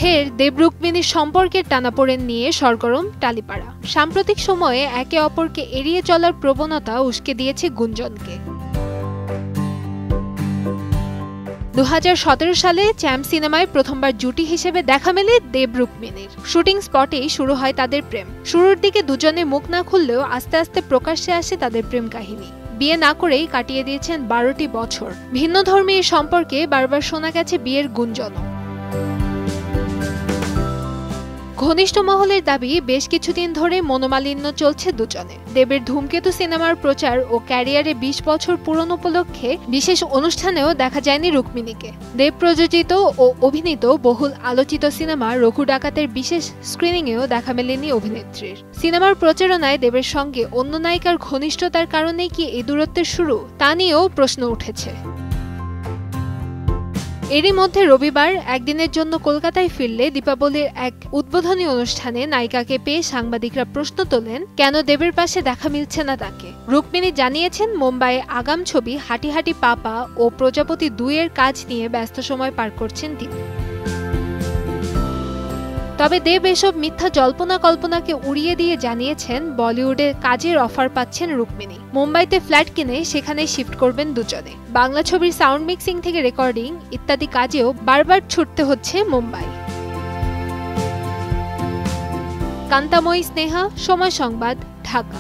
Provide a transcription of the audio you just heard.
ফের দেব-রুক্মিণীর সম্পর্কের টানাপোড়েন নিয়ে সরগরম টালিপাড়া। সাম্প্রতিক সময়ে একে অপরকে এড়িয়ে চলার প্রবণতা উস্কে দিয়েছে গুঞ্জনকে। 2017 সালে চ্যাম্প সিনেমায় প্রথমবার জুটি হিসেবে দেখা মেলে দেব-রুক্মিণীর। শুটিং স্পটেই শুরু হয় তাদের প্রেম। শুরুর দিকে দুজনে মুখ না খুললেও আস্তে আস্তে প্রকাশ্যে আসে তাদের প্রেম কাহিনী। বিয়ে না করেই কাটিয়ে দিয়েছেন 12টি বছর। ভিন্নধর্মী এই সম্পর্কে বারবার শোনা গেছে বিয়ের গুঞ্জনও। ঘনিষ্ঠ মহলের দাবি, বেশ কিছুদিন ধরে মনোমালিন্য চলছে দুজনে। দেবের ধূমকেতু সিনেমার প্রচার ও ক্যারিয়ারে 20 বছর পূরণ উপলক্ষে বিশেষ অনুষ্ঠানেও দেখা যায়নি রুক্মিণীকে। দেব প্রযোজিত ও অভিনীত বহুল আলোচিত সিনেমা রঘু ডাকাতের বিশেষ স্ক্রিনিংয়েও দেখা মেলেনি অভিনেত্রীর। সিনেমার প্রচারণায় দেবের সঙ্গে অন্য নায়িকার ঘনিষ্ঠতার কারণেই কি এই দূরত্বের শুরু, তা নিয়েও প্রশ্ন উঠেছে। এরই মধ্যে রবিবার একদিনের জন্য কলকাতায় ফিরলে দীপাবলির এক উদ্বোধনী অনুষ্ঠানে নায়িকাকে পেয়ে সাংবাদিকরা প্রশ্ন তোলেন, কেন দেবের পাশে দেখা মিলছে না তাকে। রুক্মিণী জানিয়েছেন, মুম্বাইয়ে আগাম ছবি হাঁটি হাঁটি পাপা ও প্রজাপতি 2 এর কাজ নিয়ে ব্যস্ত সময় পার করছেন তিনি। তবে দেব এসব মিথ্যা জল্পনা কল্পনাকে উড়িয়ে দিয়ে জানিয়েছেন, বলিউডে কাজের অফার পাচ্ছেন রুক্মিণী। মুম্বাইতে ফ্ল্যাট কিনে সেখানে শিফট করবেন দুজনে। বাংলা ছবির সাউন্ড মিক্সিং থেকে রেকর্ডিং ইত্যাদি কাজেও বারবার ছুটতে হচ্ছে মুম্বাই। কান্তাময়ী স্নেহা, সময় সংবাদ, ঢাকা।